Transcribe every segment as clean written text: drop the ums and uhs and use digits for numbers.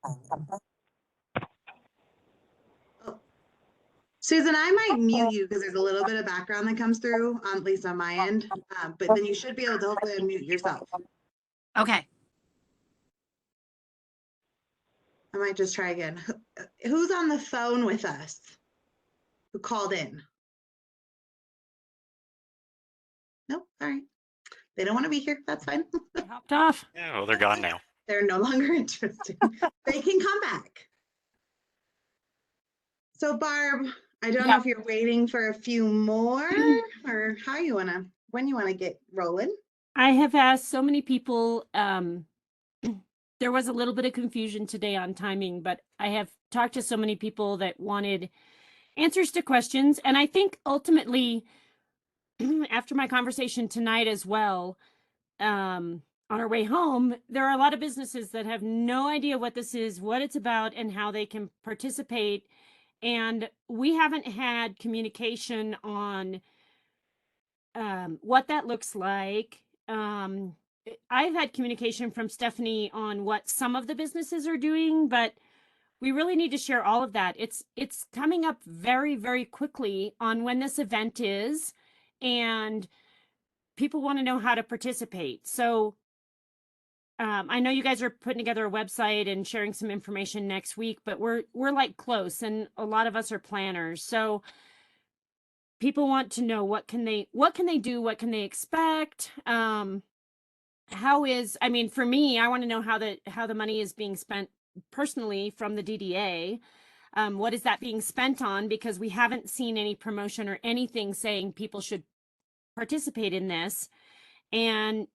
Oh, Susan, I might mute you because there's a little bit of background that comes through, at least on my end. But then you should be able to hopefully unmute yourself. Okay. I might just try again. Who's on the phone with us? Who called in? Nope. All right. They don't want to be here. That's fine. They hopped off. Yeah, well, they're gone now. They're no longer interested. They can come back. So Barb, I don't know if you're waiting for a few more or how you want to, when you want to get rolling. I have asked so many people, there was a little bit of confusion today on timing, but I have talked to so many people that wanted answers to questions. And I think ultimately, after my conversation tonight as well, on our way home, there are a lot of businesses that have no idea what this is, what it's about, and how they can participate. And we haven't had communication on what that looks like. I've had communication from Stephanie on what some of the businesses are doing, but we really need to share all of that. It's coming up very, very quickly on when this event is, and people want to know how to participate. So I know you guys are putting together a website and sharing some information next week, but we're like close, and a lot of us are planners. So people want to know what can they do, what can they expect. I mean, for me, I want to know how the money is being spent personally from the DDA. What is that being spent on? Because we haven't seen any promotion or anything saying people should participate in this. And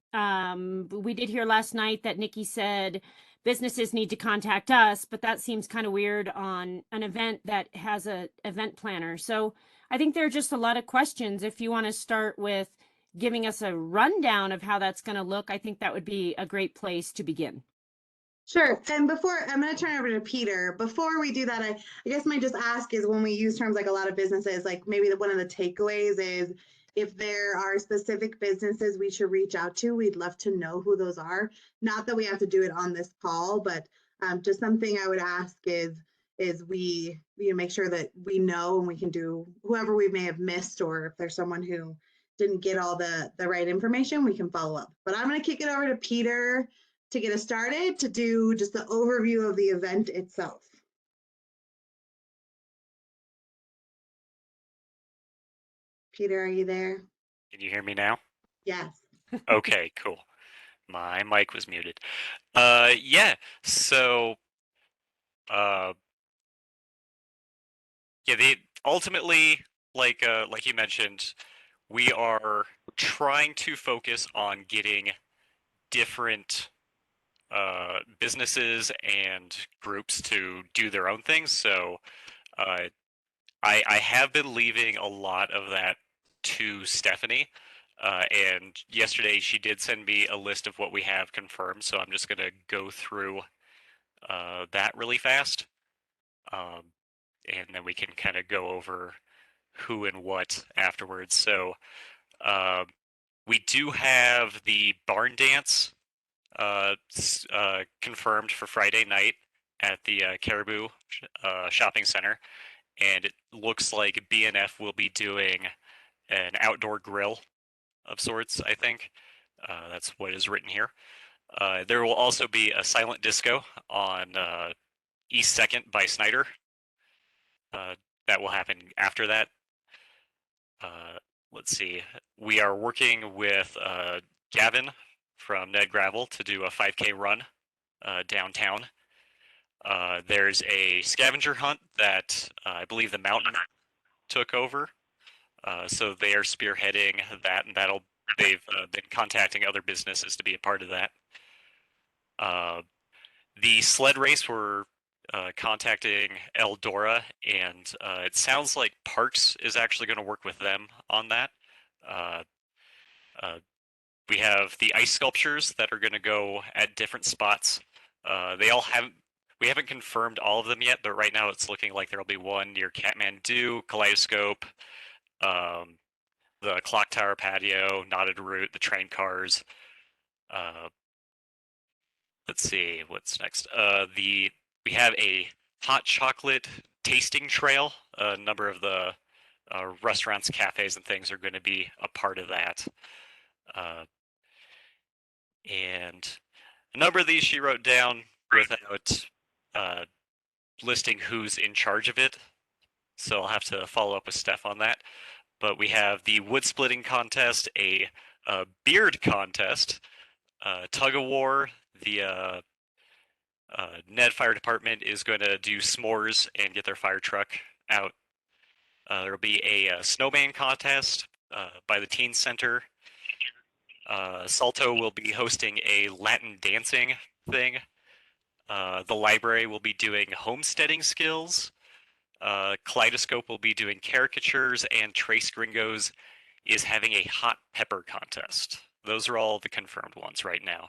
we did hear last night that Nikki said businesses need to contact us, but that seems kind of weird on an event that has a event planner. So I think there are just a lot of questions. If you want to start with giving us a rundown of how that's going to look, I think that would be a great place to begin. Sure. And before, I'm going to turn it over to Peter. Before we do that, I guess my just ask is when we use terms like a lot of businesses, like maybe one of the takeaways is if there are specific businesses we should reach out to, we'd love to know who those are. Not that we have to do it on this call, but just something I would ask is we make sure that we know and we can do whoever we may have missed, or if there's someone who didn't get all the right information, we can follow up. But I'm going to kick it over to Peter to get us started to do just the overview of the event itself. Peter, are you there? Can you hear me now? Yes. Okay, cool. My mic was muted. Yeah, so yeah, ultimately, like you mentioned, we are trying to focus on getting different businesses and groups to do their own things. So I have been leaving a lot of that to Stephanie. And yesterday she did send me a list of what we have confirmed. So I'm just going to go through that really fast. And then we can kind of go over who and what afterwards. So we do have the barn dance confirmed for Friday night at the Caribou Shopping Center. And it looks like BNF will be doing an outdoor grill of sorts, I think. That's what is written here. There will also be a silent disco on East 2nd by Snyder. That will happen after that. Let's see. We are working with Gavin from Ned Gravel to do a 5K run downtown. There's a scavenger hunt that I believe the Mountain took over. So they are spearheading that, and they've been contacting other businesses to be a part of that. The sled race, we're contacting Eldora, and it sounds like Parks is actually going to work with them on that. We have the ice sculptures that are going to go at different spots. We haven't confirmed all of them yet, but right now it's looking like there'll be one near Kathmandu, Kaleidoscope, the Clock Tower patio, Knotted Route, the train cars. Let's see what's next. We We have a hot chocolate tasting trail. A number of the restaurants, cafes, and things are going to be a part of that. And a number of these she wrote down without listing who's in charge of it. So I'll have to follow up with Steph on that. But we have the wood splitting contest, a beard contest, tug of war. The Ned Fire Department is going to do s'mores and get their fire truck out. There will be a snowman contest by the Teen Center. Salto will be hosting a Latin dancing thing. The library will be doing homesteading skills. Kaleidoscope will be doing caricatures, and Trace Gringos is having a hot pepper contest. Those are all the confirmed ones right now.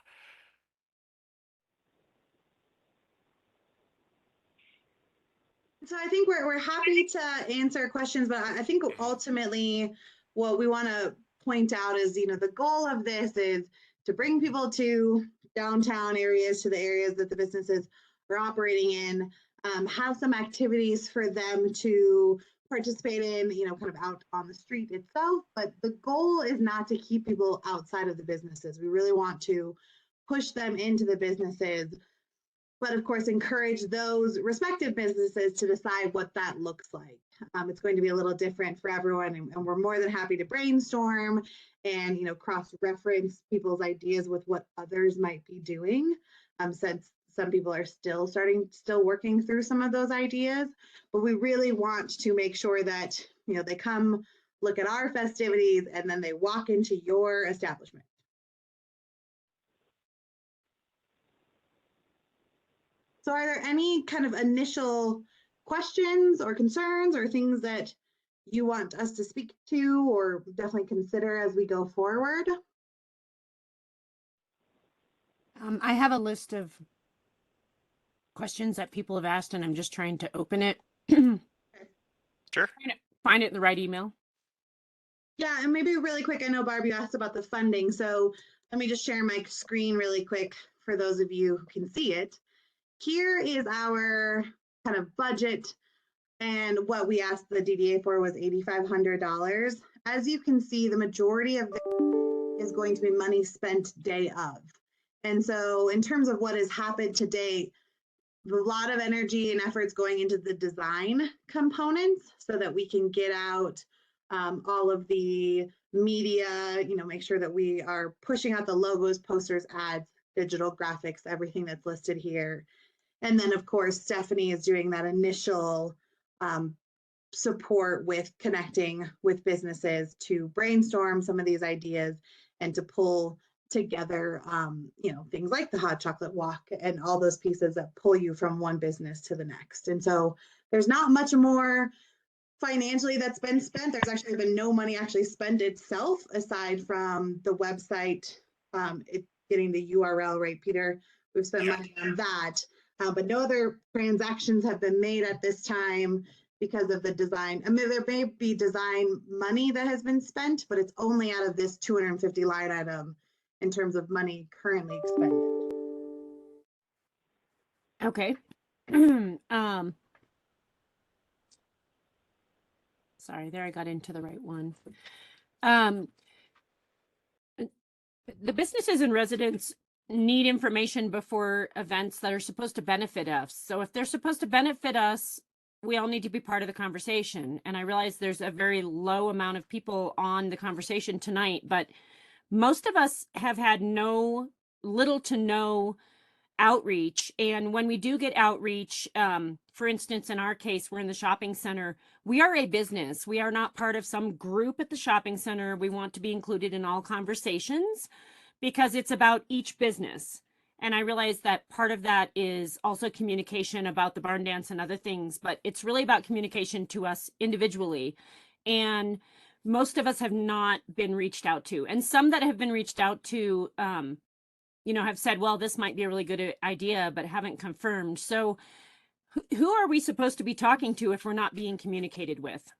So I think we're happy to answer questions, but I think ultimately what we want to point out is, the goal of this is to bring people to downtown areas, to the areas that the businesses are operating in, have some activities for them to participate in, kind of out on the street itself. But the goal is not to keep people outside of the businesses. We really want to push them into the businesses, but of course, encourage those respective businesses to decide what that looks like. It's going to be a little different for everyone, and we're more than happy to brainstorm and, cross-reference people's ideas with what others might be doing, since some people are still working through some of those ideas. But we really want to make sure that, they come look at our festivities and then they walk into your establishment. So are there any kind of initial questions or concerns or things that you want us to speak to or definitely consider as we go forward? I have a list of questions that people have asked, and I'm just trying to open it. Sure. Find it in the right email. Yeah, and maybe really quick, I know Barb, you asked about the funding, so let me just share my screen really quick for those of you who can see it. Here is our kind of budget, and what we asked the DDA for was $8,500. As you can see, the majority of it is going to be money spent day of. And so in terms of what has happened to date, a lot of energy and efforts going into the design components so that we can get out all of the media, make sure that we are pushing out the logos, posters, ads, digital graphics, everything that's listed here. And then, of course, Stephanie is doing that initial support with connecting with businesses to brainstorm some of these ideas and to pull together, things like the hot chocolate walk and all those pieces that pull you from one business to the next. And so there's not much more financially that's been spent. There's actually been no money actually spent itself aside from the website, getting the URL right, Peter. We've spent money on that. But no other transactions have been made at this time because of the design. I mean, there may be design money that has been spent, but it's only out of this 250 line item in terms of money currently expended. Okay. Sorry, there I got into the right one. The businesses and residents need information before events that are supposed to benefit us. So if they're supposed to benefit us, we all need to be part of the conversation. And I realize there's a very low amount of people on the conversation tonight, but most of us have had little to no outreach. And when we do get outreach, for instance, in our case, we're in the shopping center. We are a business. We are not part of some group at the shopping center. We want to be included in all conversations because it's about each business. And I realize that part of that is also communication about the barn dance and other things, but it's really about communication to us individually. And most of us have not been reached out to. And some that have been reached out to, have said, well, this might be a really good idea, but haven't confirmed. So who are we supposed to be talking to if we're not being communicated with?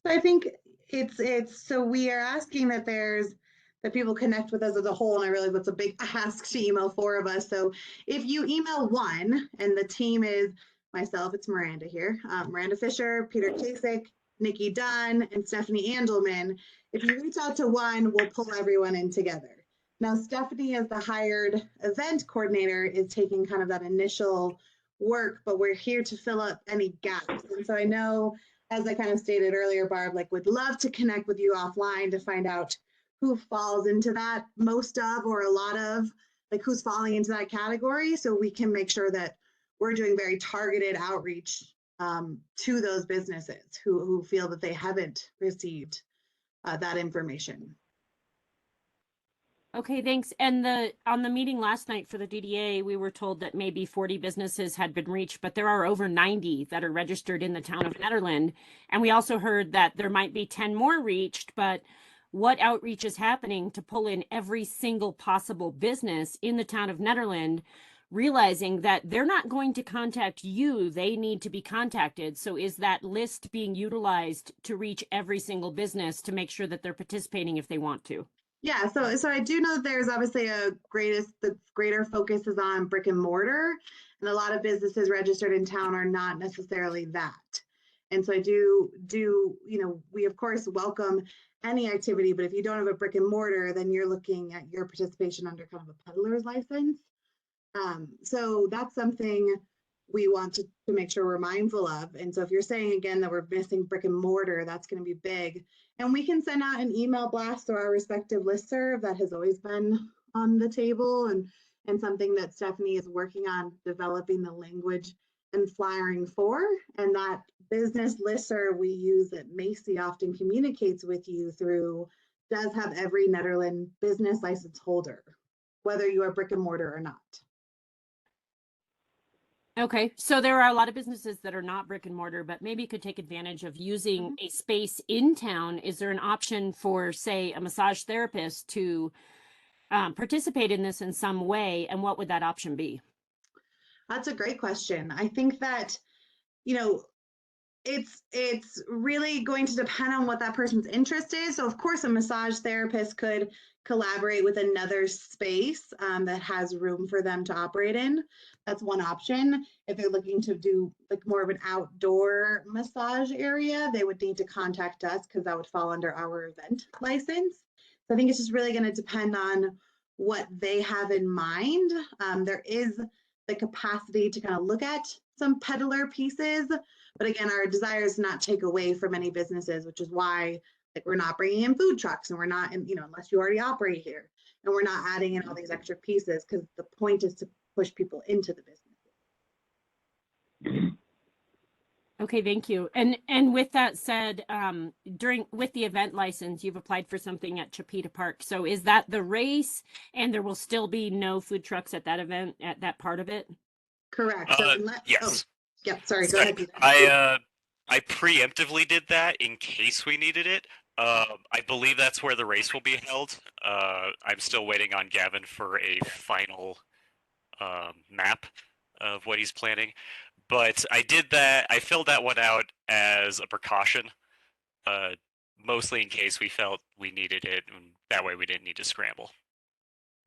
So I think it's so we are asking that there's that people connect with us as a whole. And I realize that's a big ask to email 4 of us. So if you email 1, and the team is myself, it's Miranda here, Miranda Fisher, Peter Kasich, Nikki Dunn, and Stephanie Andelman. If you reach out to 1, we'll pull everyone in together. Now, Stephanie, as the hired event coordinator, is taking kind of that initial work, but we're here to fill up any gaps. And so I know, as I kind of stated earlier, Barb, like would love to connect with you offline to find out who falls into that most of or a lot of, like who's falling into that category, so we can make sure that we're doing very targeted outreach to those businesses who feel that they haven't received that information. Okay, thanks. And on the meeting last night for the DDA, we were told that maybe 40 businesses had been reached, but there are over 90 that are registered in the town of Nederland. And we also heard that there might be 10 more reached, but what outreach is happening to pull in every single possible business in the town of Nederland, realizing that they're not going to contact you, they need to be contacted. So is that list being utilized to reach every single business to make sure that they're participating if they want to? Yeah, so I do know that there's obviously the greater focus is on brick and mortar, and a lot of businesses registered in town are not necessarily that. And so I do, we of course welcome any activity, but if you don't have a brick and mortar, then you're looking at your participation under kind of a peddler's license. So that's something we want to make sure we're mindful of. And so if you're saying again that we're missing brick and mortar, that's going to be big. And we can send out an email blast to our respective listserv. That has always been on the table, and something that Stephanie is working on developing the language and flyering for. And that business listserv we use that Macy often communicates with you through does have every Nederland business license holder, whether you are brick and mortar or not. Okay, so there are a lot of businesses that are not brick and mortar, but maybe could take advantage of using a space in town. Is there an option for, say, a massage therapist to participate in this in some way? And what would that option be? That's a great question. I think that, it's really going to depend on what that person's interest is. So of course, a massage therapist could collaborate with another space that has room for them to operate in. That's one option. If they're looking to do like more of an outdoor massage area, they would need to contact us because that would fall under our event license. So I think it's just really going to depend on what they have in mind. There is the capacity to kind of look at some peddler pieces, but again, our desire is not take away from any businesses, which is why like we're not bringing in food trucks, and we're not in, unless you already operate here, and we're not adding in all these extra pieces, because the point is to push people into the business. Okay, thank you. And with that said, with the event license, you've applied for something at Chapita Park. So is that the race, and there will still be no food trucks at that event, at that part of it? Correct. So yes. Yeah, sorry, go ahead, Peter. I preemptively did that in case we needed it. I believe that's where the race will be held. I'm still waiting on Gavin for a final map of what he's planning. But I did that. I filled that one out as a precaution, mostly in case we felt we needed it, and that way we didn't need to scramble.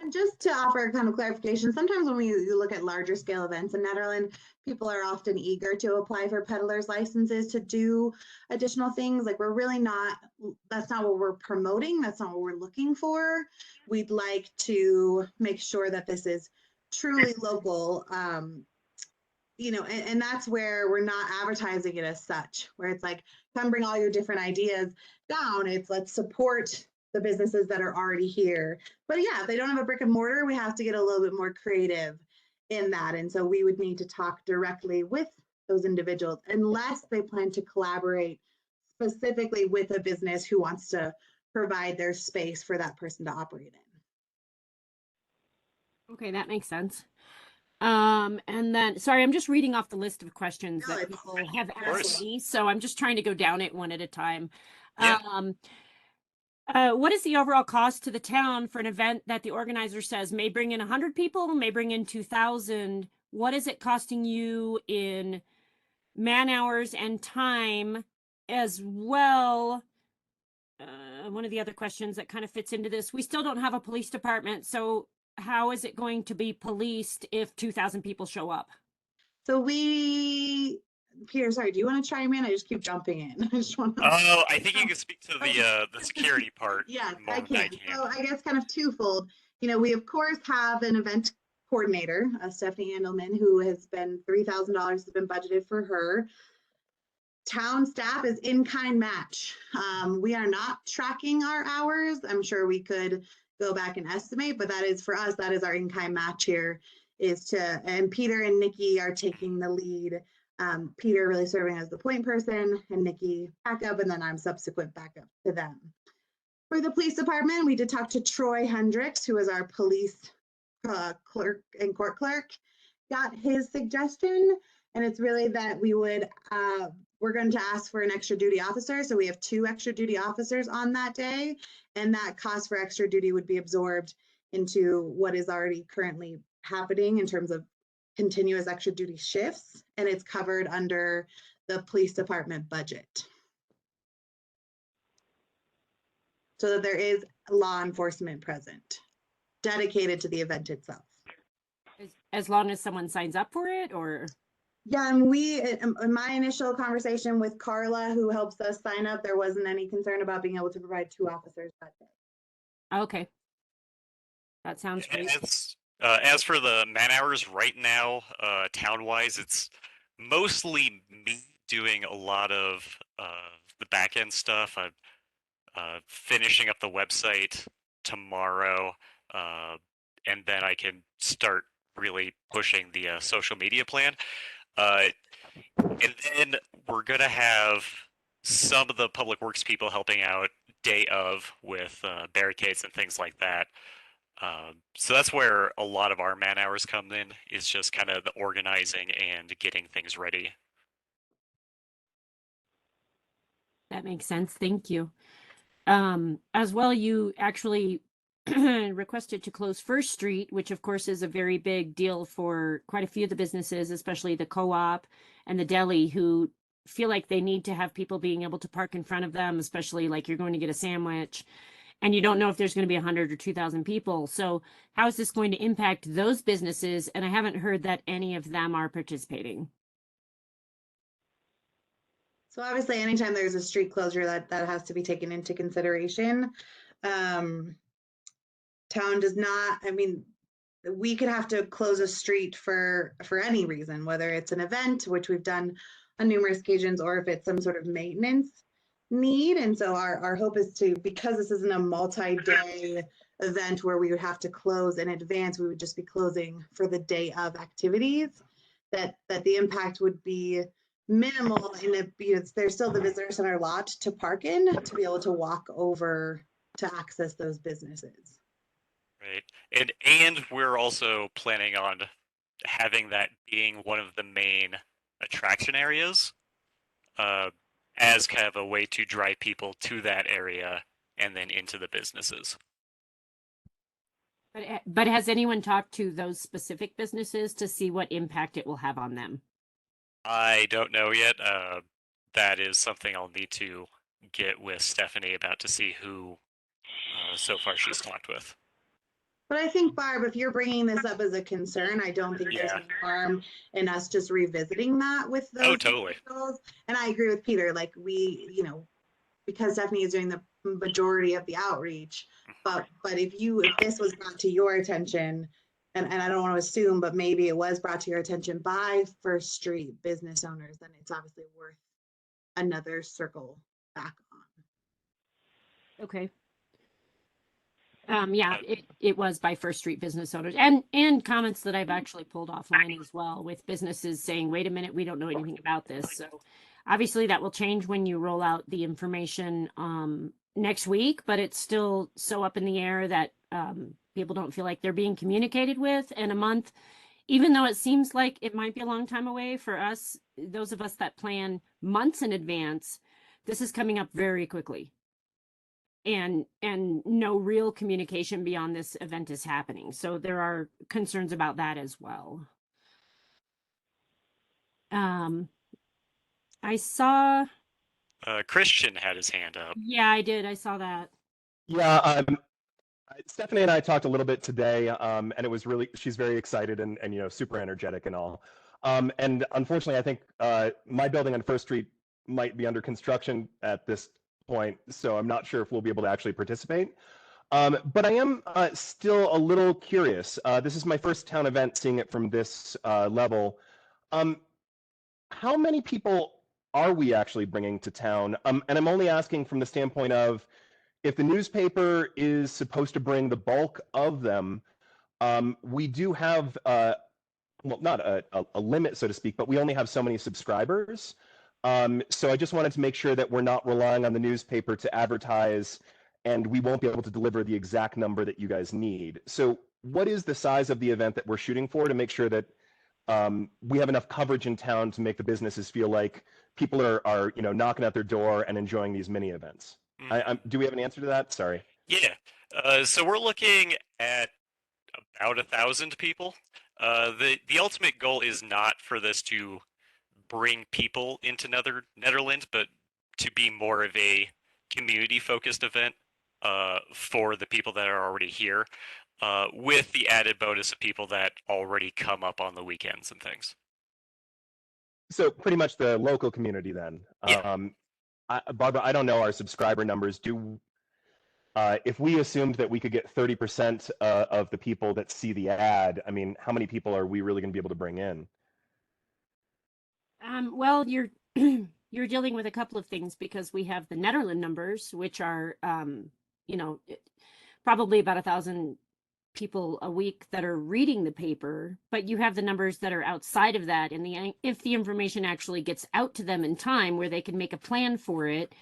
And just to offer kind of clarification, sometimes when we look at larger scale events in Nederland, people are often eager to apply for peddlers licenses to do additional things. Like we're really not, that's not what we're promoting. That's not what we're looking for. We'd like to make sure that this is truly local. And that's where we're not advertising it as such, where it's like, come bring all your different ideas down. It's let's support the businesses that are already here. But yeah, if they don't have a brick and mortar, we have to get a little bit more creative in that. And so we would need to talk directly with those individuals, unless they plan to collaborate specifically with a business who wants to provide their space for that person to operate in. Okay, that makes sense. And then, sorry, I'm just reading off the list of questions that people have asked me. So I'm just trying to go down it one at a time. Yeah. What is the overall cost to the town for an event that the organizer says may bring in 100 people, may bring in 2,000? What is it costing you in man hours and time as well? one of the other questions that kind of fits into this. We still don't have a police department, so how is it going to be policed if 2,000 people show up? So Peter, sorry, do you want to chime in? I just keep jumping in. I just want to. Oh, I think you can speak to the security part Yes, more I than I can. can. So I guess kind of twofold. We of course have an event coordinator, Stephanie Andelman, who has been $3,000 has been budgeted for her. Town staff is in-kind match. We are not tracking our hours. I'm sure we could go back and estimate, but that is for us, that is our in-kind match here and Peter and Nikki are taking the lead. Peter really serving as the point person and Nikki backup, and then I'm subsequent backup to them. For the police department, we did talk to Troy Hendricks, who is our police clerk and court clerk, got his suggestion, and it's really that we're going to ask for an extra duty officer. So we have 2 extra duty officers on that day, and that cost for extra duty would be absorbed into what is already currently happening in terms of continuous extra duty shifts, and it's covered under the police department budget. So that there is law enforcement present, dedicated to the event itself. As long as someone signs up for it, or? Yeah, and in my initial conversation with Carla, who helps us sign up, there wasn't any concern about being able to provide 2 officers that day. Okay. That sounds great. As for the man hours right now, town-wise, it's mostly me doing a lot of the back-end stuff. I'm finishing up the website tomorrow, and then I can start really pushing the social media plan. And then we're going to have some of the public works people helping out day of with barricades and things like that. So that's where a lot of our man hours come in, is just kind of the organizing and getting things ready. That makes sense. Thank you. As well, you actually requested to close First Street, which of course is a very big deal for quite a few of the businesses, especially the co-op and the deli, who feel like they need to have people being able to park in front of them, especially like you're going to get a sandwich and you don't know if there's going to be 100 or 2,000 people. So how is this going to impact those businesses? And I haven't heard that any of them are participating. So obviously, anytime there's a street closure, that has to be taken into consideration. Town does not, we could have to close a street for any reason, whether it's an event, which we've done on numerous occasions, or if it's some sort of maintenance need. And so our hope is because this isn't a multi-day event where we would have to close in advance, we would just be closing for the day of activities, that the impact would be minimal, and there's still the visitor center lot to park in, to be able to walk over to access those businesses. Right. And we're also planning on having that being one of the main attraction areas, as kind of a way to drive people to that area and then into the businesses. But has anyone talked to those specific businesses to see what impact it will have on them? I don't know yet. That is something I'll need to get with Stephanie about, to see who so far she's talked with. But I think, Barb, if you're bringing this up as a concern, I don't think there's any harm in us just revisiting that with those. Oh, totally. Individuals. And I agree with Peter, like because Stephanie is doing the majority of the outreach, but if this was brought to your attention, and I don't want to assume, but maybe it was brought to your attention by First Street business owners, then it's obviously worth another circle back on. Okay. Yeah, it was by First Street business owners, and comments that I've actually pulled offline as well, with businesses saying, wait a minute, we don't know anything about this. So obviously that will change when you roll out the information next week, but it's still so up in the air that people don't feel like they're being communicated with. And a month, even though it seems like it might be a long time away for us, those of us that plan months in advance, this is coming up very quickly. And no real communication beyond this event is happening. So there are concerns about that as well. I saw. Christian had his hand up. Yeah, I did. I saw that. Yeah, Stephanie and I talked a little bit today, and it was really, she's very excited and super energetic and all. And unfortunately, I think my building on First Street might be under construction at this point, so I'm not sure if we'll be able to actually participate. But I am still a little curious. This is my first town event, seeing it from this level. How many people are we actually bringing to town? And I'm only asking from the standpoint of, if the newspaper is supposed to bring the bulk of them, we do have, well, not a limit, so to speak, but we only have so many subscribers. So I just wanted to make sure that we're not relying on the newspaper to advertise, and we won't be able to deliver the exact number that you guys need. So what is the size of the event that we're shooting for, to make sure that we have enough coverage in town to make the businesses feel like people are knocking at their door and enjoying these mini events? Do we have an answer to that? Sorry. Yeah. So we're looking at about 1,000 people. The ultimate goal is not for this to bring people into Netherlands, but to be more of a community-focused event for the people that are already here, with the added bonus of people that already come up on the weekends and things. So pretty much the local community then. Yeah. Barbara, I don't know our subscriber numbers. If we assumed that we could get 30% of the people that see the ad, I mean, how many people are we really going to be able to bring in? Well, you're you're dealing with a couple of things, because we have the Nederland numbers, which are probably about 1,000 people a week that are reading the paper, but you have the numbers that are outside of that, and if the information actually gets out to them in time where they can make a plan for it,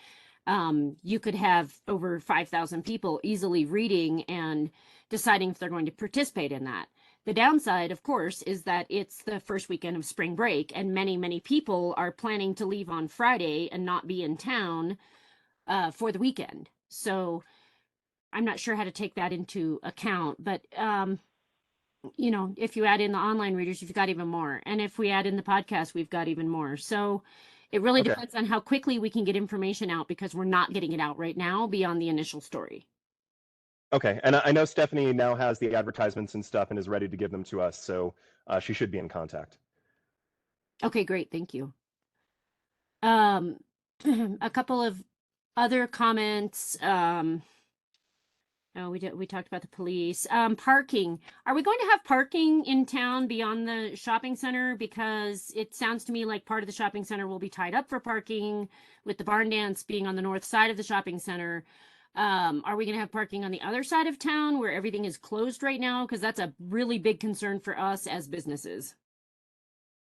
you could have over 5,000 people easily reading and deciding if they're going to participate in that. The downside, of course, is that it's the first weekend of spring break, and many people are planning to leave on Friday and not be in town for the weekend. So I'm not sure how to take that into account, but if you add in the online readers, you've got even more. And if we add in the podcast, we've got even more. So it really depends on how quickly we can get information out, because we're not getting it out right now beyond the initial story. Okay, and I know Stephanie now has the advertisements and stuff and is ready to give them to us, so she should be in contact. Okay, great. Thank you. A couple of other comments. Oh, we talked about the police. Parking. Are we going to have parking in town beyond the shopping center? Because it sounds to me like part of the shopping center will be tied up for parking, with the barn dance being on the north side of the shopping center. Are we going to have parking on the other side of town where everything is closed right now? Because that's a really big concern for us as businesses.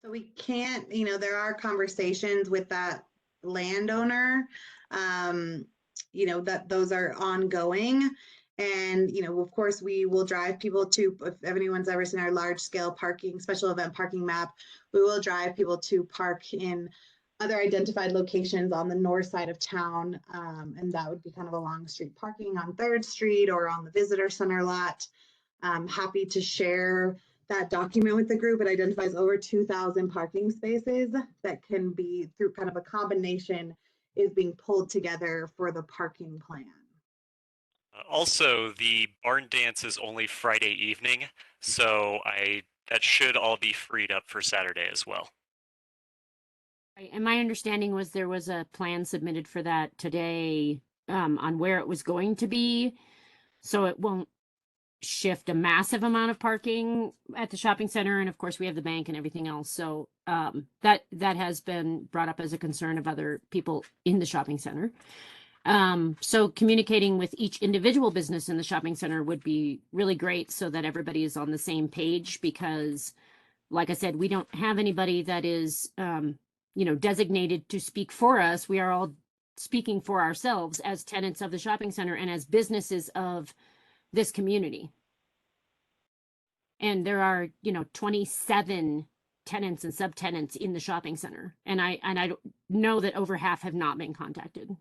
So we can't, there are conversations with that landowner, that those are ongoing. And, of course, we will drive people to, if anyone's ever seen our large scale parking, special event parking map, we will drive people to park in other identified locations on the north side of town. And that would be kind of along street parking on 3rd Street or on the visitor center lot. I'm happy to share that document with the group. It identifies over 2,000 parking spaces that can be, through kind of a combination, is being pulled together for the parking plan. Also, the barn dance is only Friday evening, so that should all be freed up for Saturday as well. Right. And my understanding was there was a plan submitted for that today, on where it was going to be, so it won't shift a massive amount of parking at the shopping center. And of course, we have the bank and everything else. So that has been brought up as a concern of other people in the shopping center. So communicating with each individual business in the shopping center would be really great, so that everybody is on the same page, because like I said, we don't have anybody that is, designated to speak for us. We are all speaking for ourselves as tenants of the shopping center and as businesses of this community. And there are, 27 tenants and subtenants in the shopping center. And I don't know that over half have not been contacted.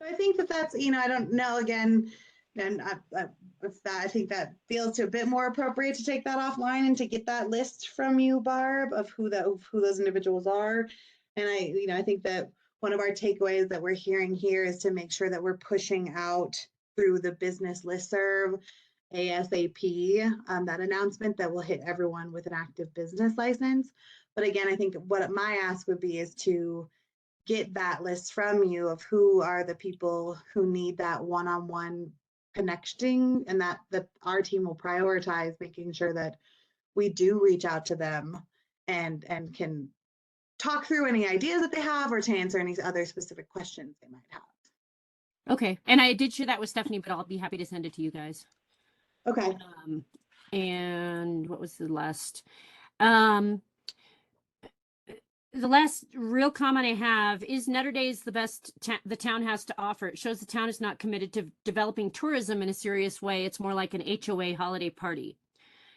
I think that's, I don't know, again, And I think that feels a bit more appropriate to take that offline and to get that list from you, Barb, of who those individuals are. And I think that one of our takeaways that we're hearing here is to make sure that we're pushing out through the business listserv ASAP, that announcement that will hit everyone with an active business license. But again, I think what my ask would be is to get that list from you of who are the people who need that one-on-one connecting, and that our team will prioritize making sure that we do reach out to them and can talk through any ideas that they have or to answer any other specific questions they might have. Okay. And I did share that with Stephanie, but I'll be happy to send it to you guys. Okay. And what was the last? The last real comment I have is NederDays the best the town has to offer. It shows the town is not committed to developing tourism in a serious way. It's more like an HOA holiday party.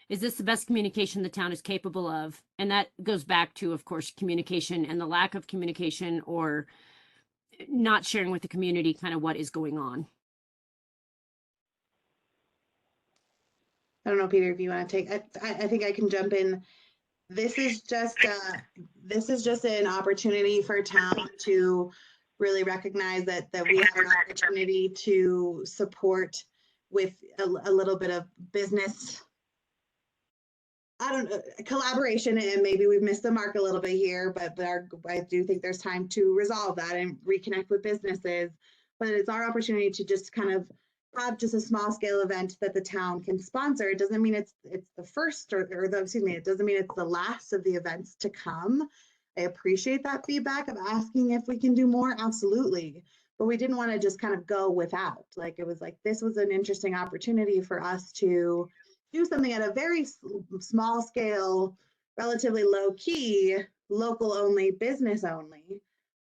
Is this the best communication the town is capable of? And that goes back to, of course, communication and the lack of communication or not sharing with the community kind of what is going on. I don't know, Peter, if you want to take, I think I can jump in. This is just an opportunity for town to really recognize that we have an opportunity to support with a little bit of business, collaboration, and maybe we've missed the mark a little bit here, but I do think there's time to resolve that and reconnect with businesses. But it's our opportunity to just kind of have just a small scale event that the town can sponsor. It doesn't mean it's the first it doesn't mean it's the last of the events to come. I appreciate that feedback of asking if we can do more, absolutely. But we didn't want to just kind of go without. Like, it was like, this was an interesting opportunity for us to do something at a very small scale, relatively low key, local only, business only.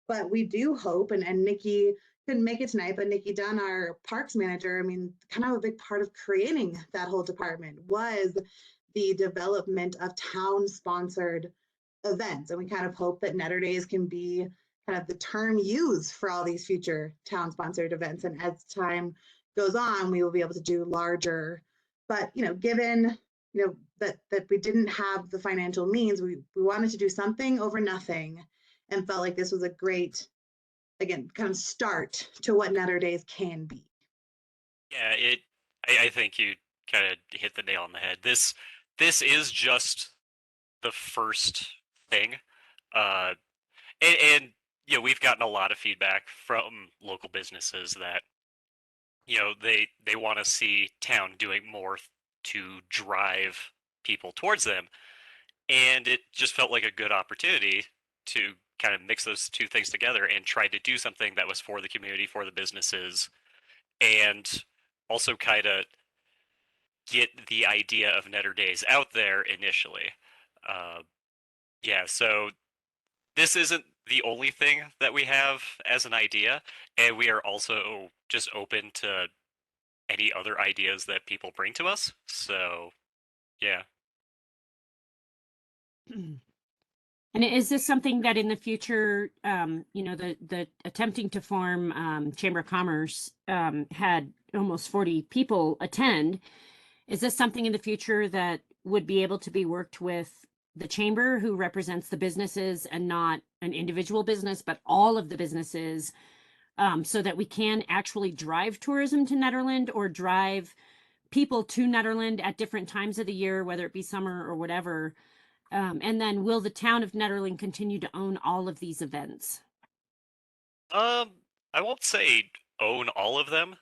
But we do hope, and Nikki couldn't make it tonight, but Nikki Dunn, our parks manager, I mean, kind of a big part of creating that whole department was the development of town-sponsored events. And we kind of hope that NederDays can be kind of the term used for all these future town-sponsored events. And as time goes on, we will be able to do larger. But, given, that we didn't have the financial means, we wanted to do something over nothing and felt like this was a great, again, kind of start to what NederDays can be. Yeah, I think you kind of hit the nail on the head. This is just the first thing, and we've gotten a lot of feedback from local businesses that they want to see town doing more to drive people towards them, and it just felt like a good opportunity to kind of mix those two things together and try to do something that was for the community, for the businesses, and also kind of get the idea of NederDays out there initially. Yeah, so this isn't the only thing that we have as an idea, and we are also just open to any other ideas that people bring to us. So, yeah. And is this something that in the future, the attempting to form Chamber of Commerce had almost 40 people attend? Is this something in the future that would be able to be worked with the chamber, who represents the businesses and not an individual business, but all of the businesses, so that we can actually drive tourism to Nederland or drive people to Nederland at different times of the year, whether it be summer or whatever? And then will the town of Nederland continue to own all of these events? I won't say own all of them,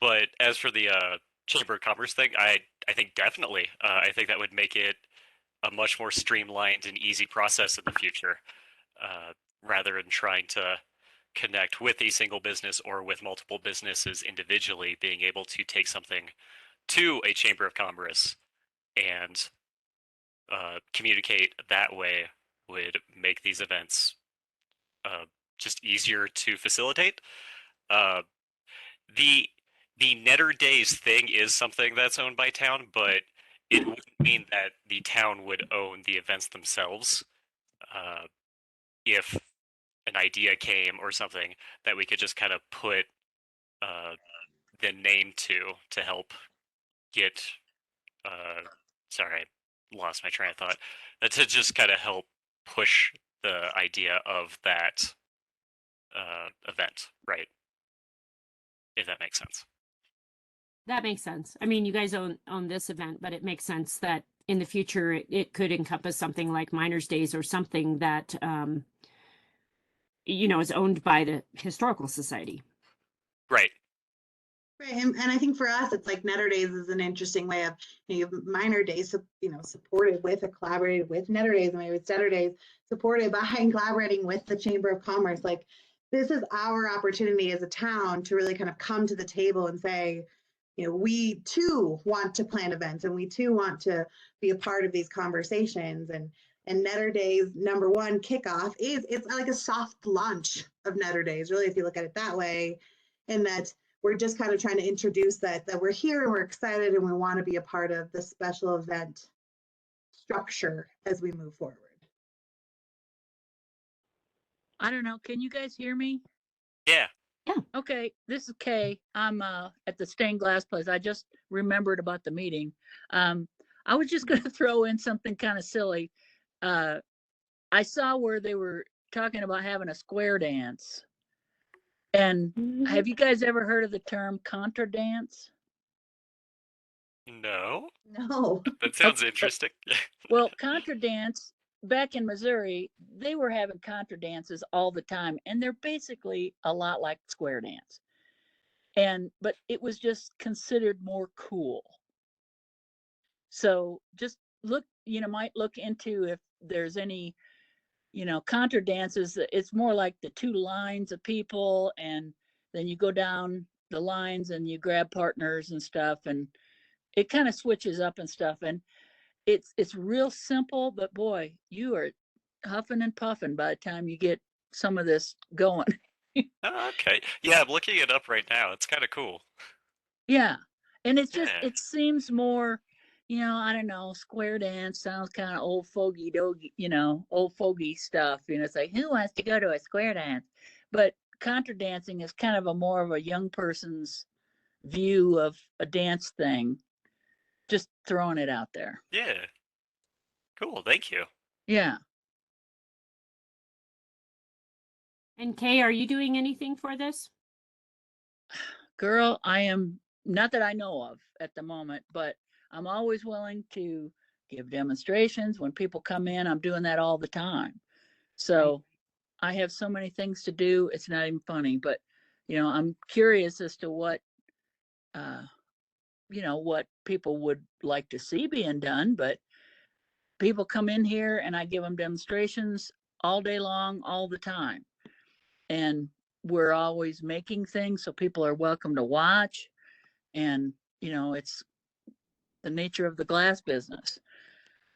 but as for the Chamber of Commerce thing, I think definitely. I think that would make it a much more streamlined and easy process in the future, rather than trying to connect with a single business or with multiple businesses individually. Being able to take something to a Chamber of Commerce and communicate that way would make these events just easier to facilitate. The NederDays thing is something that's owned by town, but it wouldn't mean that the town would own the events themselves. If an idea came or something, that we could just kind of put been named to help get. Sorry, I lost my train of thought. To just kind of help push the idea of that event, right? If that makes sense. That makes sense. I mean, you guys own this event, but it makes sense that in the future it could encompass something like Miners Days or something that is owned by the Historical Society. Right. Right, and I think for us, it's like NederDays is an interesting way of, you have Minor Days, supported with or collaborated with NederDays, and maybe it's NederDays supported by and collaborating with the Chamber of Commerce. Like, this is our opportunity as a town to really kind of come to the table and say, we too want to plan events, and we too want to be a part of these conversations. And NederDays #1 kickoff it's like a soft launch of NederDays, really, if you look at it that way, and that we're just kind of trying to introduce that we're here and we're excited and we want to be a part of the special event structure as we move forward. I don't know. Can you guys hear me? Yeah. Okay, this is Kay. I'm at the stained glass place. I just remembered about the meeting. I was just going to throw in something kind of silly. I saw where they were talking about having a square dance. And have you guys ever heard of the term contra dance? No. No. That sounds interesting. Well, contra dance, back in Missouri, they were having contra dances all the time, and they're basically a lot like square dance. But it was just considered more cool. So just might look into if there's any, contra dances. It's more like the two lines of people, and then you go down the lines and you grab partners and stuff, and it kind of switches up and stuff. And it's real simple, but boy, you are huffing and puffing by the time you get some of this going. Oh, okay. Yeah, I'm looking it up right now. It's kind of cool. Yeah. And it's just, Yeah. it seems more, I don't know, square dance sounds kind of old fogey dogy, old fogey stuff. It's like, who wants to go to a square dance? But contra dancing is kind of a more of a young person's view of a dance thing. Just throwing it out there. Yeah. Cool. Thank you. Yeah. And Kay, are you doing anything for this? Girl, I am, not that I know of at the moment, but I'm always willing to give demonstrations. When people come in, I'm doing that all the time. So I have so many things to do. It's not even funny, but I'm curious as to what what people would like to see being done. But people come in here and I give them demonstrations all day long, all the time. And we're always making things, so people are welcome to watch. And it's the nature of the glass business.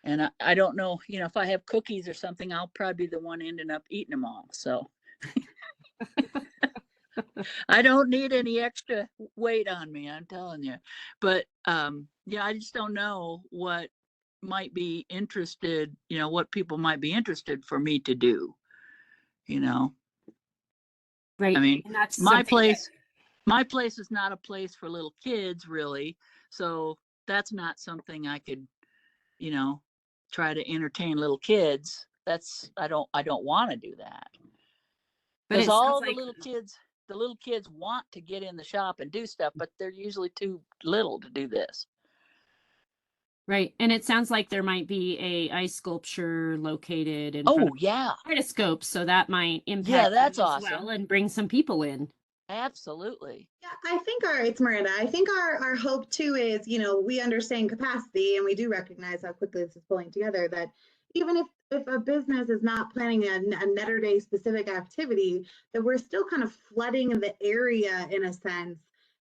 And I don't know, if I have cookies or something, I'll probably be the one ending up eating them all. So I don't need any extra weight on me, I'm telling you. But yeah, I just don't know what might be interested, what people might be interested for me to do, Right. I mean, and that's my something that- place is not a place for little kids, really. So that's not something I could, try to entertain little kids. I don't want to do that. but it Because all sounds the like little kids want to get in the shop and do stuff, but they're usually too little to do this. right. And it sounds like there might be a ice sculpture located in front Oh of yeah. Kaleidoscope, so that might impact Yeah, that's them as awesome. well and bring some people in. Absolutely. Yeah, I think it's Miranda. I think our hope too is, we understand capacity and we do recognize how quickly this is pulling together, that even if a business is not planning a NederDay specific activity, that we're still kind of flooding the area in a sense,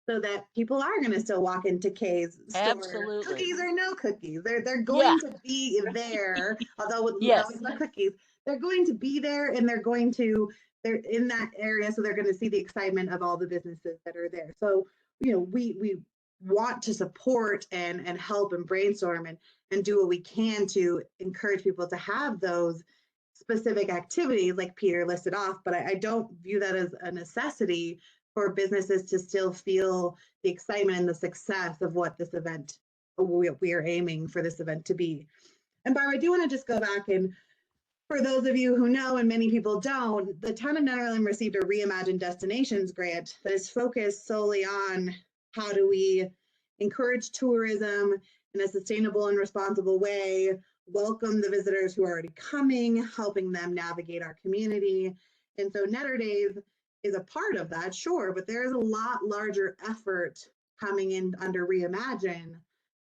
so that people are going to still walk into Kay's store. Absolutely. Cookies or no cookies, they're going to be there. Although we always love cookies, they're going to be there, and they're in that area, so they're going to see the excitement of all the businesses that are there. So we want to support and help and brainstorm and do what we can to encourage people to have those specific activities like Peter listed off, but I don't view that as a necessity for businesses to still feel the excitement and the success of what this event, we are aiming for this event to be. And Barbara, I do want to just go back, and for those of you who know, and many people don't, the town of Nederland received a Reimagine Destinations grant that is focused solely on how do we encourage tourism in a sustainable and responsible way, welcome the visitors who are already coming, helping them navigate our community. And so NederDays is a part of that, sure, but there is a lot larger effort coming in under Reimagine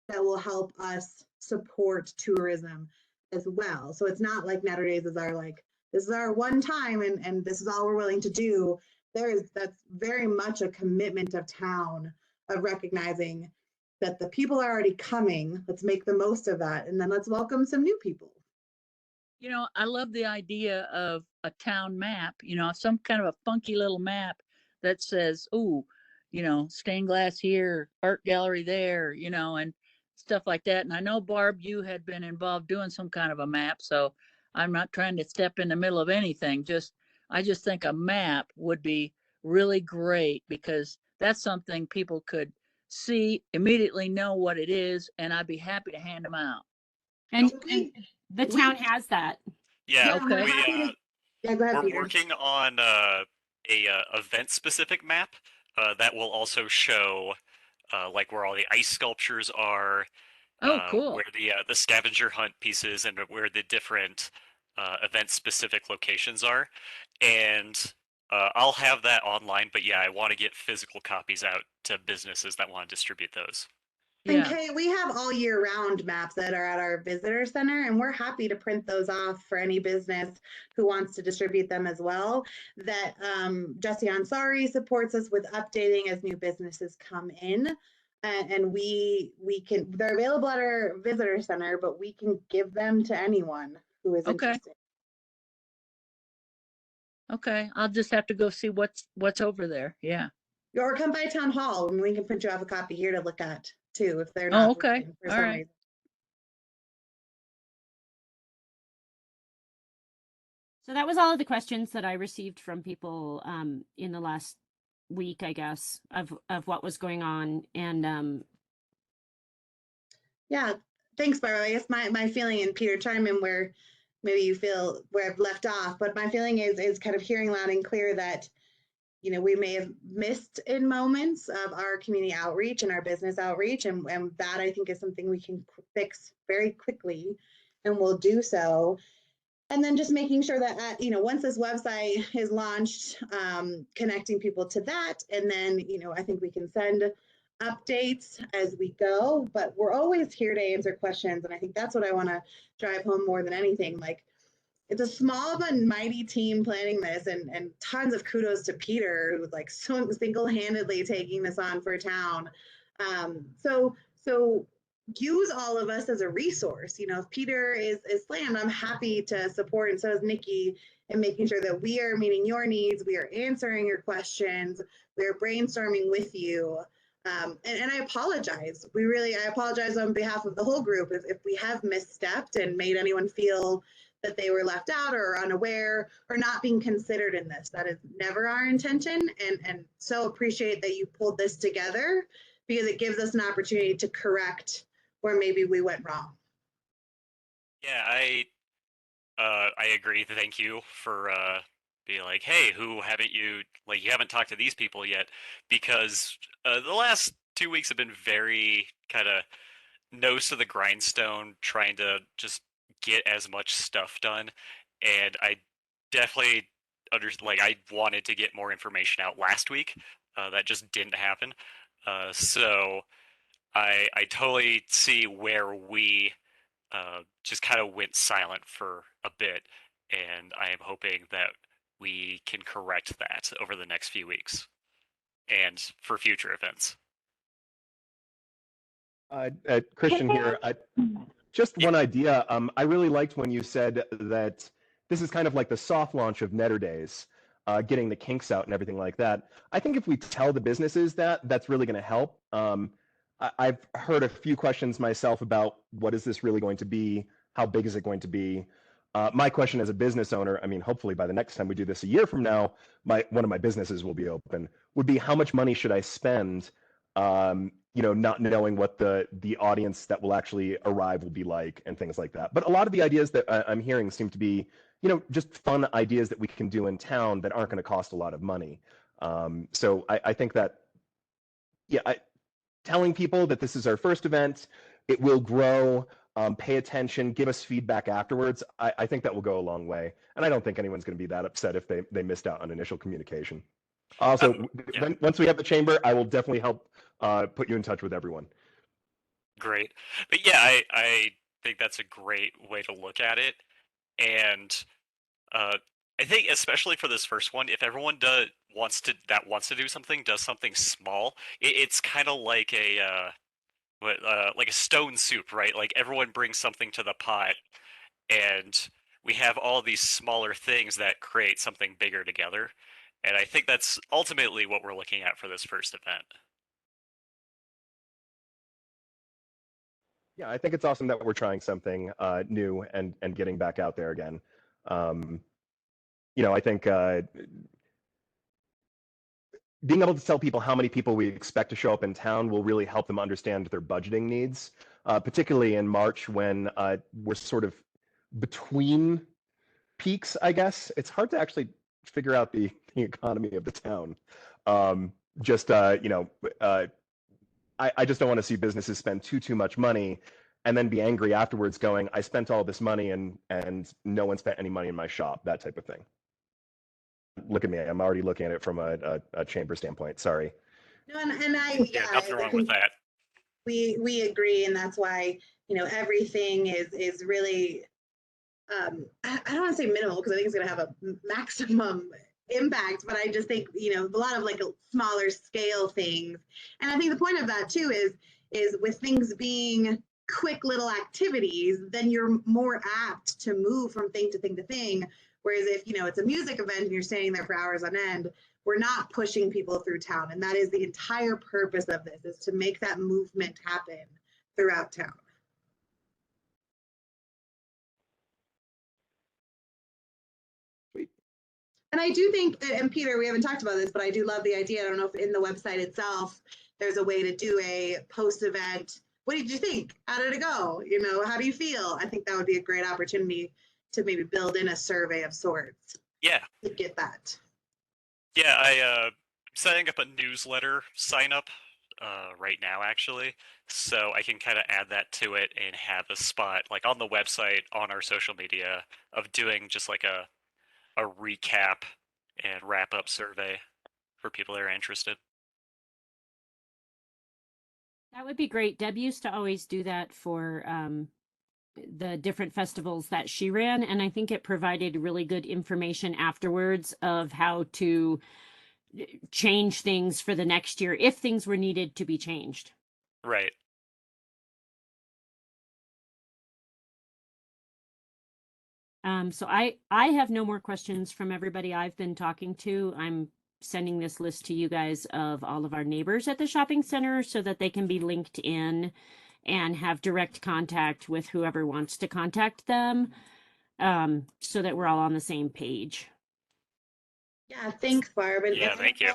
that will help us support tourism as well. So it's not like NederDays is our this is our one time and this is all we're willing to do. That's very much a commitment of town of recognizing that the people are already coming. Let's make the most of that, and then let's welcome some new people. You know, I love the idea of a town map, you know, some kind of a funky little map that says, ooh, you know, stained glass here, art gallery there, you know, and stuff like that. And I know, Barb, you had been involved doing some kind of a map, so I'm not trying to step in the middle of anything. I just think a map would be really great, because that's something people could see, immediately know what it is, and I'd be happy to hand them out. And, Okay. the town has that. Yeah, Okay. we're happy to, yeah, go ahead, we're Peter. working on a event specific map that will also show like where all the ice sculptures are, Oh, cool. where the scavenger hunt pieces, and where the different event specific locations are. And I'll have that online, but yeah, I want to get physical copies out to businesses that want to distribute those. And Yeah. Kay, we have all year round maps that are at our visitor center, and we're happy to print those off for any business who wants to distribute them as well. That Jesse Ansari supports us with updating as new businesses come in. And we can, they're available at our visitor center, but we can give them to anyone who is Okay. interested. Okay, I'll just have to go see what's over there. Yeah. Or come by town hall and we can print you off a copy here to look at too, if they're Oh, not okay. working for All some right. reason. So that was all of the questions that I received from people in the last week, I guess, of what was going on. And Yeah, thanks, Barbara. I guess my feeling, and Peter, chime in where maybe you feel where I've left off, but my feeling is kind of hearing loud and clear that, you know, we may have missed in moments of our community outreach and our business outreach, and that I think is something we can fix very quickly, and we'll do so. And then just making sure that, you know, once this website is launched, connecting people to that, and then, you know, I think we can send updates as we go, but we're always here to answer questions. And I think that's what I want to drive home more than anything. Like, it's a small but mighty team planning this, and tons of kudos to Peter, who's like so single-handedly taking this on for town. So use all of us as a resource. You know, if Peter is slammed, I'm happy to support, and so is Nikki, in making sure that we are meeting your needs, we are answering your questions, we are brainstorming with you. And I apologize. I apologize on behalf of the whole group if we have misstepped and made anyone feel that they were left out or unaware or not being considered in this. That is never our intention. And so appreciate that you pulled this together, because it gives us an opportunity to correct where maybe we went wrong. Yeah, I agree. Thank you for being like, hey, you haven't talked to these people yet, because the last 2 weeks have been very kind of nose to the grindstone, trying to just get as much stuff done. And I definitely I wanted to get more information out last week. That just didn't happen. So I totally see where we just kind of went silent for a bit, and I am hoping that we can correct that over the next few weeks and for future events. Christian here. Just one idea. I really liked when you said that this is kind of like the soft launch of NederDays, getting the kinks out and everything like that. I think if we tell the businesses that's really going to help. I've heard a few questions myself about what is this really going to be? How big is it going to be? My question as a business owner, I mean, hopefully by the next time we do this a year from now, one of my businesses will be open, would be how much money should I spend, not knowing what the audience that will actually arrive will be like and things like that. But a lot of the ideas that I'm hearing seem to be, just fun ideas that we can do in town that aren't going to cost a lot of money. So I think that, telling people that this is our first event, it will grow, pay attention, give us feedback afterwards. I think that will go a long way. And I don't think anyone's going to be that upset if they missed out on initial communication. Also, Yeah. once we have the chamber, I will definitely help put you in touch with everyone. Great. But yeah, I think that's a great way to look at it. And I think especially for this first one, if everyone wants to do something, does something small, it's kind of like like a stone soup, right? Like everyone brings something to the pot, and we have all these smaller things that create something bigger together. And I think that's ultimately what we're looking at for this first event. Yeah, I think it's awesome that we're trying something new and getting back out there again. I think being able to tell people how many people we expect to show up in town will really help them understand their budgeting needs, particularly in March when we're sort of between peaks, I guess. It's hard to actually figure out the economy of the town. I just don't want to see businesses spend too much money and then be angry afterwards going, I spent all this money and no one spent any money in my shop, that type of thing. Look at me, I'm already looking at it from a chamber standpoint, sorry. No, and Yeah, nothing wrong with that. We agree, and that's why, everything is really, I don't want to say minimal because I think it's going to have a maximum impact, but I just think, a lot of like smaller scale things. And I think the point of that too is with things being quick little activities, then you're more apt to move from thing to thing to thing. Whereas if, it's a music event and you're standing there for hours on end, we're not pushing people through town. And that is the entire purpose of this, is to make that movement happen throughout town. And I do think, and Peter, we haven't talked about this, but I do love the idea. I don't know if in the website itself, there's a way to do a post-event. What did you think? How did it go? How do you feel? I think that would be a great opportunity to maybe build in a survey of sorts. Yeah. To get that. Yeah, I'm setting up a newsletter sign up right now, actually. So I can kind of add that to it and have a spot like on the website, on our social media, of doing just like a recap and wrap up survey for people that are interested. That would be great. Deb used to always do that for the different festivals that she ran, and I think it provided really good information afterwards of how to change things for the next year if things were needed to be changed. Right. So I have no more questions from everybody I've been talking to. I'm sending this list to you guys of all of our neighbors at the shopping center so that they can be linked in and have direct contact with whoever wants to contact them, so that we're all on the same page. Yeah, thanks, Barb. And Yeah, thank you.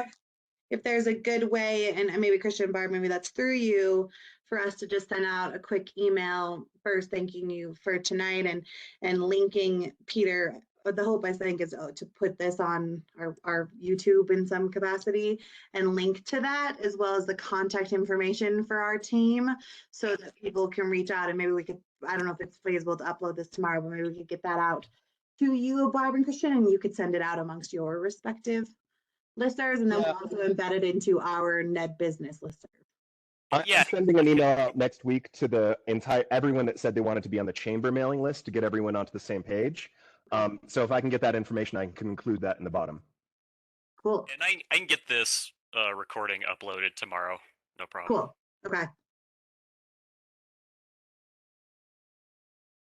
If there's a good way, and maybe Christian, Barb, maybe that's through you, for us to just send out a quick email first thanking you for tonight and linking Peter. The hope, I think, is to put this on our YouTube in some capacity and link to that, as well as the contact information for our team, so that people can reach out. And maybe we could, I don't know if it's feasible to upload this tomorrow, but maybe we could get that out to you, Barb and Christian, and you could send it out amongst your respective listers, and then we'll also embed it into our Ned business listserv. I'm sending an email out next week to everyone that said they wanted to be on the chamber mailing list to get everyone onto the same page. So if I can get that information, I can include that in the bottom. Cool. And I can get this recording uploaded tomorrow. No problem. Cool. Okay.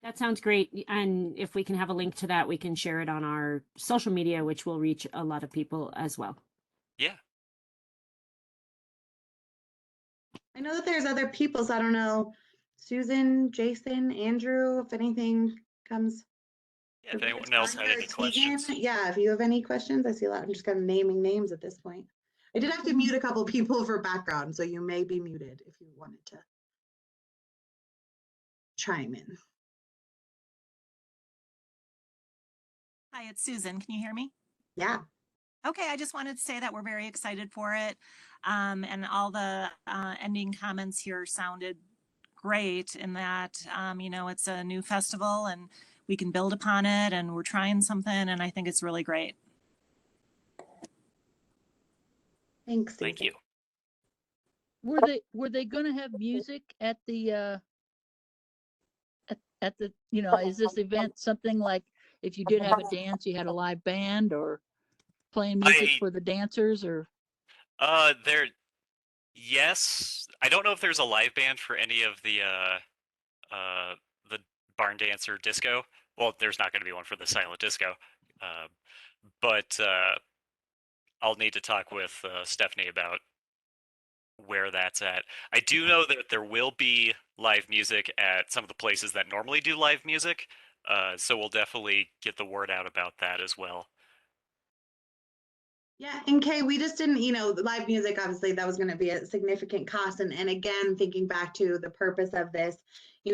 That sounds great. And if we can have a link to that, we can share it on our social media, which will reach a lot of people as well. Yeah. I know that there's other people, so I don't know, Susan, Jason, Andrew, if anything comes. Yeah, if anyone else had any questions. Yeah, if you have any questions, I see a lot. I'm just kind of naming names at this point. I did have to mute a couple people for background, so you may be muted if you wanted to chime in. Hi, it's Susan. Can you hear me? Yeah. Okay, I just wanted to say that we're very excited for it. And all the ending comments here sounded great in that, it's a new festival and we can build upon it and we're trying something and I think it's really great. Thanks, Susan. Thank you. Were they going to have music at the at the is this event something like if you did have a dance, you had a live band or playing music for the dancers or? Yes. I don't know if there's a live band for any of the barn dancer disco. Well, there's not going to be one for the silent disco. But I'll need to talk with Stephanie about where that's at. I do know that there will be live music at some of the places that normally do live music. So we'll definitely get the word out about that as well. Yeah, and Kay, we just didn't, the live music, obviously that was going to be a significant cost. And again, thinking back to the purpose of this,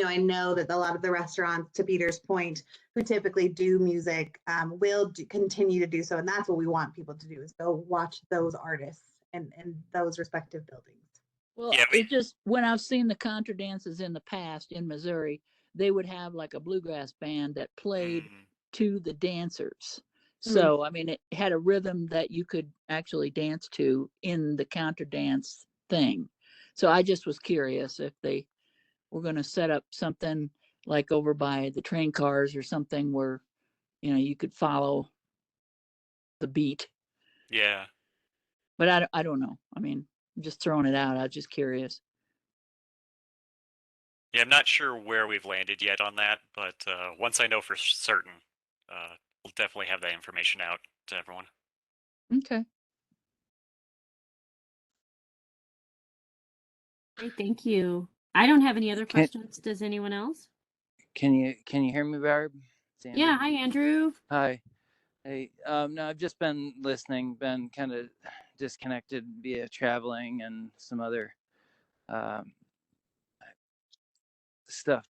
I know that a lot of the restaurants, to Peter's point, who typically do music will continue to do so. And that's what we want people to do is go watch those artists and those respective buildings. Well, yeah, it just, when I've seen the contra dances in the past in Missouri, they would have like a bluegrass band that played to the dancers. So, I mean, it had a rhythm that you could actually dance to in the counter dance thing. So I just was curious if they were going to set up something like over by the train cars or something where, you could follow the beat. Yeah. But I don't know. I mean, I'm just throwing it out. I was just curious. Yeah, I'm not sure where we've landed yet on that, but once I know for certain, we'll definitely have that information out to everyone. Okay. Great, thank you. I don't have any other questions. Does anyone else? Can you hear me, Barb? Yeah, hi Andrew. Hi. Hey, no, I've just been listening, been kind of disconnected via traveling and some other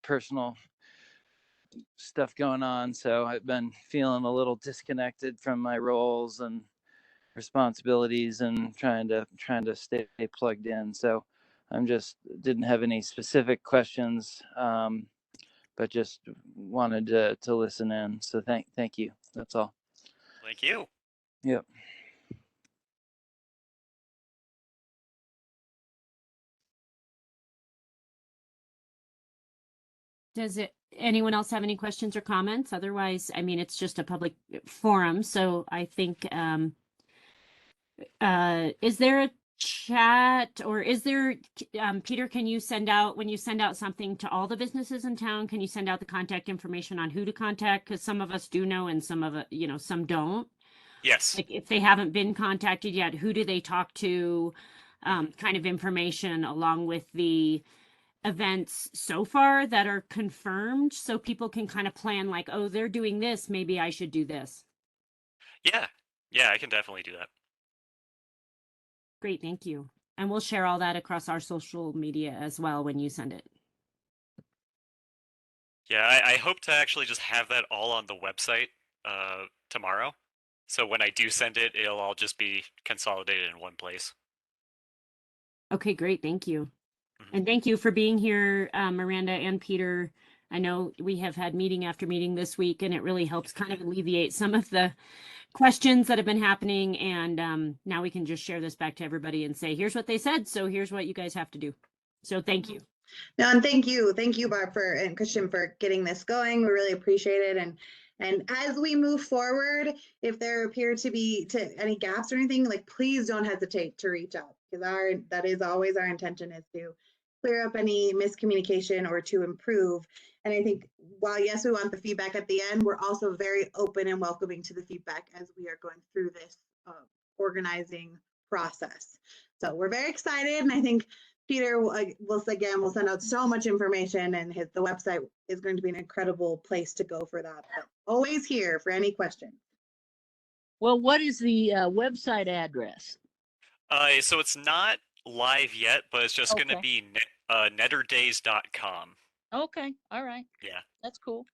personal stuff going on. So I've been feeling a little disconnected from my roles and responsibilities and trying to stay plugged in. So I'm just didn't have any specific questions, but just wanted to listen in. So thank you. That's all. Thank you. Yep. Does anyone else have any questions or comments? Otherwise, I mean, it's just a public forum. So I think, is there a chat or is there, Peter, can you send out, when you send out something to all the businesses in town, can you send out the contact information on who to contact? Because some of us do know and some of it, some don't. Yes. Like if they haven't been contacted yet, who do they talk to? Kind of information along with the events so far that are confirmed so people can kind of plan like, oh, they're doing this, maybe I should do this. Yeah, I can definitely do that. Great, thank you. And we'll share all that across our social media as well when you send it. Yeah, I hope to actually just have that all on the website tomorrow. So when I do send it, it'll all just be consolidated in one place. Okay, great, thank you. And thank you for being here, Miranda and Peter. I know we have had meeting after meeting this week, and it really helps kind of alleviate some of the questions that have been happening. And now we can just share this back to everybody and say, here's what they said, so here's what you guys have to do. So thank you. No, and thank you, Barb and Christian for getting this going. We really appreciate it. And as we move forward, if there appear to be any gaps or anything, like please don't hesitate to reach out because that is always our intention is to clear up any miscommunication or to improve. And I think while yes, we want the feedback at the end, we're also very open and welcoming to the feedback as we are going through this organizing process. So we're very excited. And I think Peter we'll send out so much information, and the website is going to be an incredible place to go for that. But always here for any questions. Well, what is the website address? So it's not live yet, but it's just going to Okay. be NederDays.com. Okay, all right, Yeah. that's cool.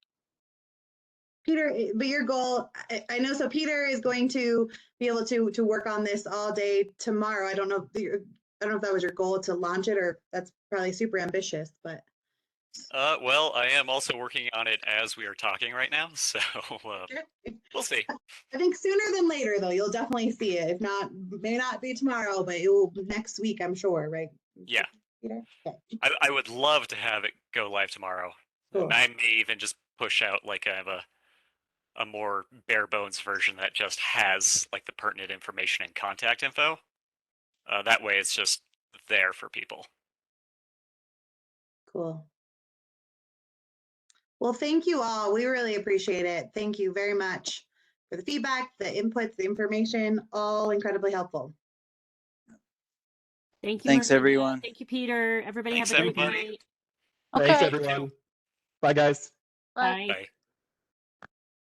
Peter, but your goal, I know, so Peter is going to be able to work on this all day tomorrow. I don't know if that was your goal to launch it, or that's probably super ambitious, but. Well, I am also working on it as we are talking right now, so we'll see. I think sooner than later, though, you'll definitely see it. If not, may not be tomorrow, but it will next week, I'm sure, right? Yeah. Peter? Okay. I would love to have it go live tomorrow. Cool. And I may even just push out like I have a more bare bones version that just has like the pertinent information and contact info. That way it's just there for people. Cool. Well, thank you all. We really appreciate it. Thank you very much for the feedback, the inputs, the information, all incredibly helpful. Thank you. Thanks, Miranda. everyone. Thank you, Peter. Everybody Thanks, have a great everybody. night. Thanks, Okay, everyone. Bye, guys. bye. Bye. Bye.